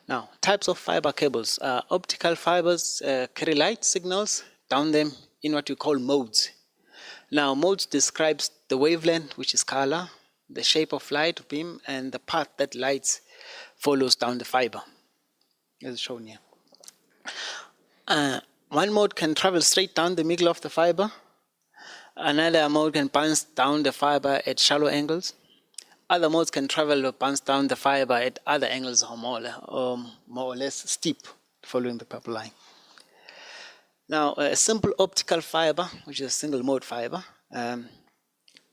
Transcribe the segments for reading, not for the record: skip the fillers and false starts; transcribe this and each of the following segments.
Now, types of fiber cables. Optical fibers carry light signals down them in what we call modes. Now, modes describes the wavelength, which is color, the shape of light beam, and the path that light follows down the fiber, as shown here. One mode can travel straight down the middle of the fiber. Another mode can bounce down the fiber at shallow angles. Other modes can travel or bounce down the fiber at other angles or more or less steep, following the purple line. Now, a simple optical fiber, which is a single mode fiber,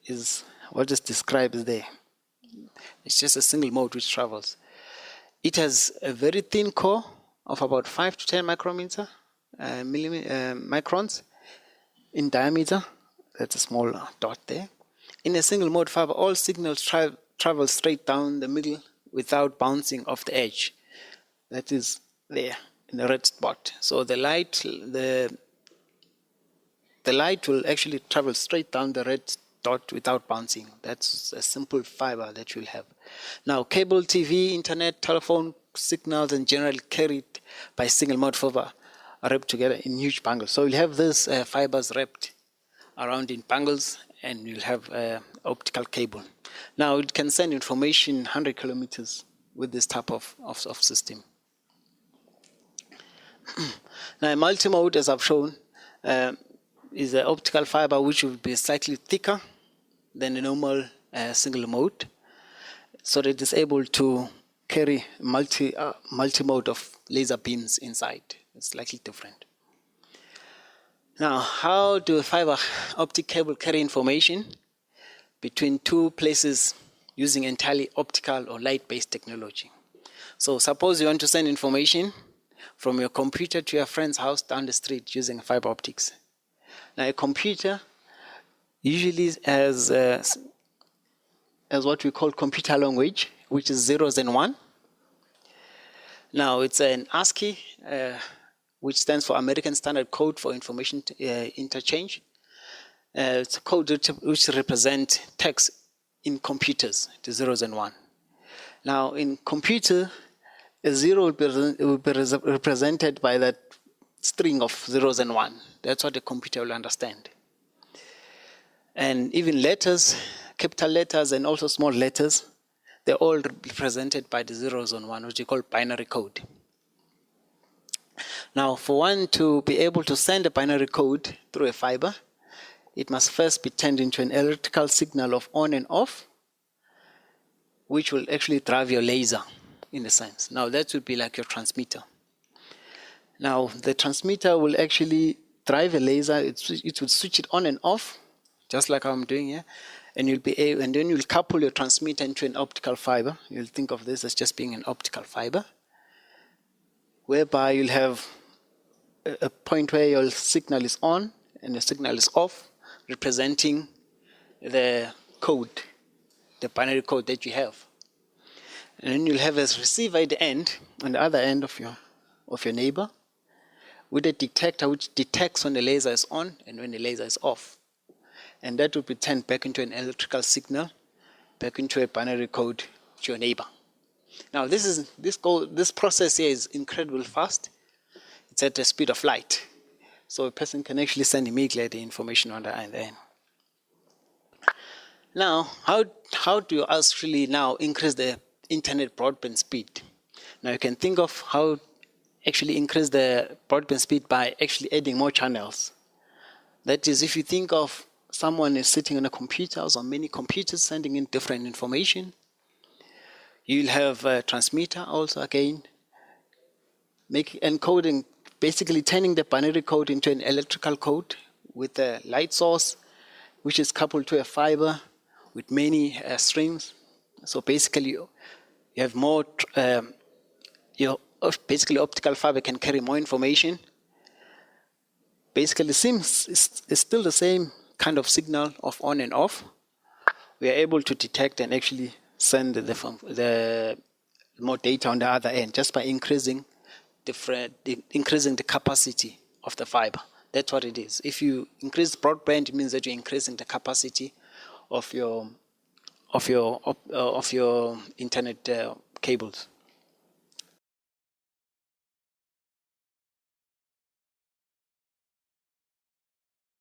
is what is described there. It's just a single mode which travels. It has a very thin core of about 5 to 10 microns in diameter. That's a small dot there. In a single mode fiber, all signals travel straight down the middle without bouncing off the edge. That is there in the red spot. So the light will actually travel straight down the red dot without bouncing. That's a simple fiber that you'll have. Now, cable, TV, internet, telephone signals, and generally carried by single mode fiber are wrapped together in huge bangles. So you'll have these fibers wrapped around in bangles, and you'll have optical cable. Now, it can send information 100 kilometers with this type of system. Now, a multimode, as I've shown, is an optical fiber which will be slightly thicker than a normal single mode, so that it is able to carry multi-mode of laser beams inside. It's slightly different. Now, how do a fiber optic cable carry information between two places using entirely optical or light-based technology? So suppose you want to send information from your computer to your friend's house down the street using fiber optics. Now, a computer usually has what we call computer language, which is zeros and one. Now, it's an ASCII, which stands for American Standard Code for Information Interchange. It's a code which represents text in computers, the zeros and one. Now, in computer, a zero will be represented by that string of zeros and one. That's what the computer will understand. And even letters, capital letters and also small letters, they're all represented by the zeros and one, which we call binary code. Now, for one to be able to send a binary code through a fiber, it must first be turned into an electrical signal of on and off, which will actually drive your laser, in a sense. Now, that would be like your transmitter. Now, the transmitter will actually drive a laser. It will switch it on and off, just like I'm doing here, and then you'll couple your transmitter into an optical fiber. You'll think of this as just being an optical fiber, whereby you'll have a point where your signal is on and the signal is off, representing the code, the binary code that you have. And then you'll have a receiver at the end, on the other end of your neighbor, with a detector which detects when the laser is on and when the laser is off. And that will be turned back into an electrical signal, back into a binary code to your neighbor. Now, this process here is incredibly fast. It's at the speed of light. So a person can actually send immediately the information on the end. Now, how do you actually now increase the internet broadband speed? Now, you can think of how actually increase the broadband speed by actually adding more channels. That is, if you think of someone is sitting on a computer or many computers sending in different information, you'll have a transmitter also again, encoding, basically turning the binary code into an electrical code with a light source, which is coupled to a fiber with many streams. So basically, you have more, basically optical fiber can carry more information. Basically, it's still the same kind of signal of on and off. We are able to detect and actually send the more data on the other end just by increasing the capacity of the fiber. That's what it is. If you increase broadband, it means that you're increasing the capacity of your internet cables.